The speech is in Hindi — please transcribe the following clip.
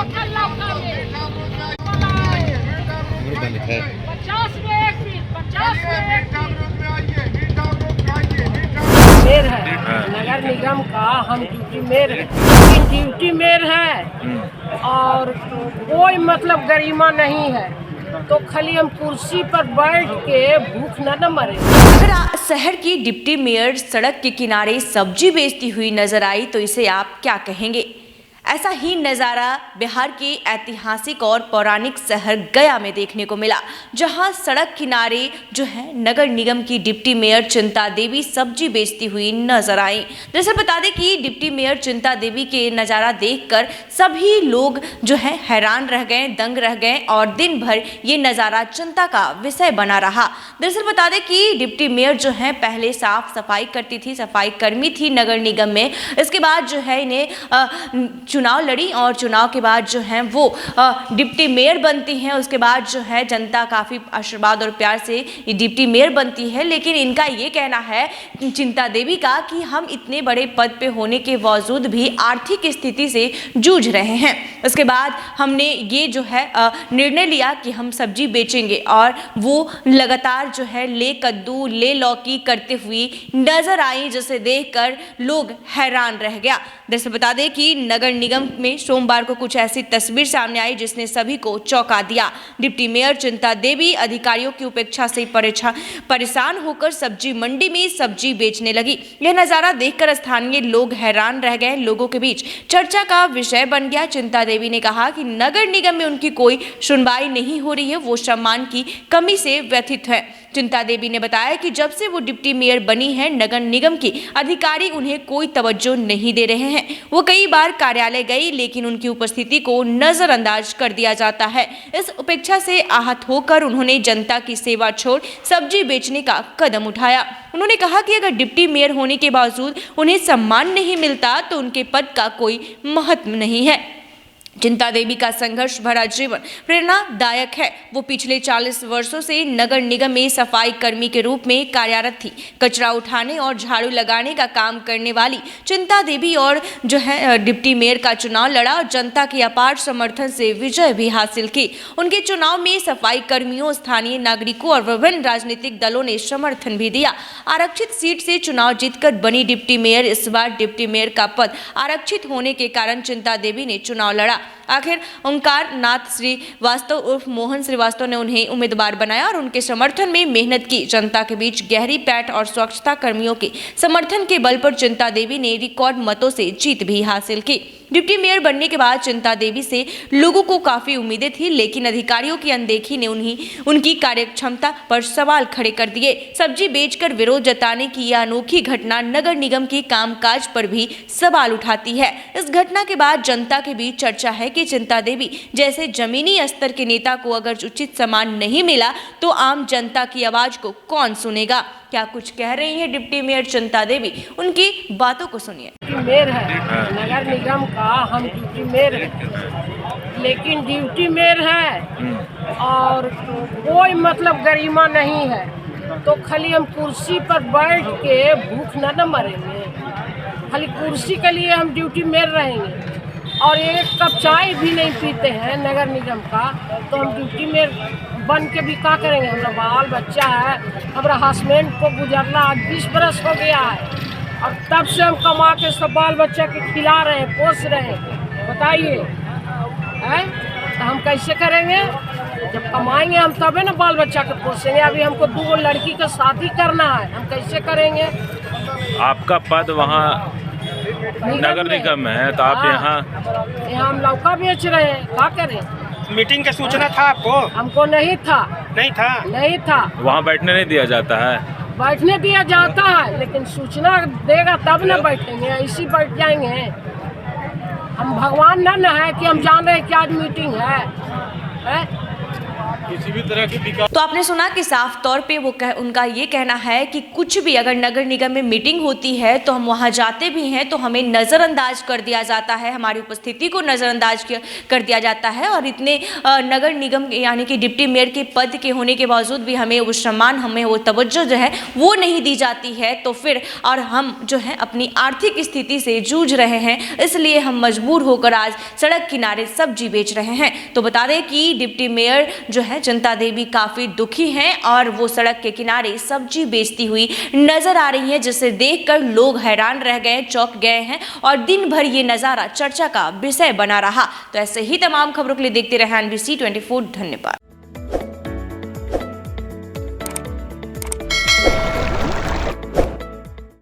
मेयर है नगर निगम का, हम ड्यूटी मेयर है, लेकिन ड्यूटी मेयर है और कोई मतलब गरिमा नहीं है, तो खाली हम कुर्सी पर बैठ के भूख न मरे। अगर शहर की डिप्टी मेयर सड़क के किनारे सब्जी बेचती हुई नजर आई तो इसे आप क्या कहेंगे? ऐसा ही नज़ारा बिहार के ऐतिहासिक और पौराणिक शहर गया में देखने को मिला, जहां सड़क किनारे जो है नगर निगम की डिप्टी मेयर चिंता देवी सब्जी बेचती हुई नजर आई। दरअसल बता दें कि डिप्टी मेयर चिंता देवी के नज़ारा देखकर सभी लोग जो है हैरान रह गए, दंग रह गए और दिन भर ये नज़ारा चिंता का विषय बना रहा। दरअसल बता दें कि डिप्टी मेयर जो है पहले साफ सफाई करती थी, सफाई कर्मी थी नगर निगम में। इसके बाद जो है इन्हें चुनाव लड़ी और चुनाव के बाद जो है वो डिप्टी मेयर बनती हैं। उसके बाद जो है जनता काफ़ी आशीर्वाद और प्यार से ये डिप्टी मेयर बनती है। लेकिन इनका ये कहना है चिंता देवी का कि हम इतने बड़े पद पे होने के बावजूद भी आर्थिक स्थिति से जूझ रहे हैं। उसके बाद हमने ये जो है निर्णय लिया कि हम सब्जी बेचेंगे और वो लगातार जो है ले कद्दू ले लौकी करते हुए नजर आई, जिसे देखकर लोग हैरान रह गया। दरअसल बता दें कि नगर निगम में सोमवार को कुछ ऐसी तस्वीर सामने आई जिसने सभी को चौंका दिया। डिप्टी मेयर चिंता देवी अधिकारियों की उपेक्षा से परेशान होकर सब्जी मंडी में सब्जी बेचने लगी। यह नजारा देखकर स्थानीय लोग हैरान रह गए, लोगों के बीच चर्चा का विषय बन गया। चिंता देवी ने कहा कि नगर निगम में उनकी कोई सुनवाई नहीं हो रही है, वो सम्मान की कमी से व्यथित है। चिंता देवी ने बताया कि जब से वो डिप्टी मेयर बनी है नगर निगम की अधिकारी उन्हें कोई तवज्जो नहीं दे रहे हैं। वो कई बार कार्यालय गई लेकिन उनकी उपस्थिति को नजरअंदाज कर दिया जाता है। इस उपेक्षा से आहत होकर उन्होंने जनता की सेवा छोड़ सब्जी बेचने का कदम उठाया। उन्होंने कहा कि अगर डिप्टी मेयर होने के बावजूद उन्हें सम्मान नहीं मिलता तो उनके पद का कोई महत्व नहीं है। चिंता देवी का संघर्ष भरा जीवन प्रेरणादायक है। वो पिछले 40 वर्षों से नगर निगम में सफाई कर्मी के रूप में कार्यरत थी। कचरा उठाने और झाड़ू लगाने का काम करने वाली चिंता देवी और जो है डिप्टी मेयर का चुनाव लड़ा और जनता के अपार समर्थन से विजय भी हासिल की। उनके चुनाव में सफाई कर्मियों, स्थानीय नागरिकों और विभिन्न राजनीतिक दलों ने समर्थन भी दिया। आरक्षित सीट से चुनाव जीतकर बनी डिप्टी मेयर इस बार डिप्टी मेयर का पद आरक्षित होने के कारण चिंता देवी ने चुनाव लड़ा। आखिर ओंकार नाथ श्रीवास्तव उर्फ मोहन श्रीवास्तव ने उन्हें उम्मीदवार बनाया और उनके समर्थन में मेहनत की। जनता के बीच गहरी पैठ और स्वच्छता कर्मियों के समर्थन के बल पर चिंता देवी ने रिकॉर्ड मतों से जीत भी हासिल की। डिप्टी मेयर बनने के बाद चिंता देवी से लोगों को काफी उम्मीदें थी, लेकिन अधिकारियों की अनदेखी ने उनकी कार्यक्षमता पर सवाल खड़े कर दिए। सब्जी बेचकर विरोध जताने की यह अनोखी घटना नगर निगम के कामकाज पर भी सवाल उठाती है। इस घटना के बाद जनता के बीच चर्चा है कि चिंता देवी जैसे जमीनी स्तर के नेता को अगर उचित सम्मान नहीं मिला तो आम जनता की आवाज को कौन सुनेगा। क्या कुछ कह रही है डिप्टी मेयर चिंता देवी, उनकी बातों को सुनिए। मेयर है नगर निगम का, हम ड्यूटी मेयर है, लेकिन ड्यूटी मेयर है और कोई मतलब गरिमा नहीं है, तो खाली हम कुर्सी पर बैठ के भूख न मरेंगे। खाली कुर्सी के लिए हम ड्यूटी मेयर रहेंगे और एक कप चाय भी नहीं पीते हैं नगर निगम का, तो हम ड्यूटी मेयर बन के भी क्या करेंगे। हमारा बाल बच्चा है, हमारा हस्बैंड को गुजरना 20 बरस हो गया है और तब से हम कमा के सब बाल बच्चा के खिला रहे हैं, पोस रहे हैं। बताइए तो हम कैसे करेंगे? जब कमाएंगे हम तबे ना बाल बच्चा के पोसेंगे। अभी हमको 2 लड़की का शादी करना है, हम कैसे करेंगे? आपका पद वहाँ नगर निगम में है तो आप यहाँ हम लौका बेच रहे हैं, क्या करें? मीटिंग का सूचना था आपको? हमको नहीं था। नहीं था। वहाँ बैठने नहीं दिया जाता है? बैठने दिया जाता है, लेकिन सूचना देगा तब ना बैठेंगे, ऐसी बैठ जाएंगे। हम भगवान न है कि हम जान रहे हैं कि आज मीटिंग है? किसी भी तरह की विकास। तो आपने सुना कि साफ तौर पे उनका ये कहना है कि कुछ भी अगर नगर निगम में मीटिंग होती है तो हम वहाँ जाते भी हैं तो हमें नज़रअंदाज कर दिया जाता है, हमारी उपस्थिति को नज़रअंदाज कर दिया जाता है और इतने नगर निगम यानी कि डिप्टी मेयर के पद के होने के बावजूद भी हमें वो सम्मान, हमें वो तवज्जो जो है वो नहीं दी जाती है। तो फिर और हम जो है अपनी आर्थिक स्थिति से जूझ रहे हैं, इसलिए हम मजबूर होकर आज सड़क किनारे सब्जी बेच रहे हैं। तो बता दें कि डिप्टी मेयर जो है जनता देवी काफ़ी दुखी हैं और वो सड़क के किनारे सब्जी बेचती हुई नजर आ रही है, जिसे देखकर लोग हैरान रह गए, चौंक गए हैं और दिन भर ये नज़ारा चर्चा का विषय बना रहा। तो ऐसे ही तमाम खबरों के लिए देखते रहे NBC 24। धन्यवाद।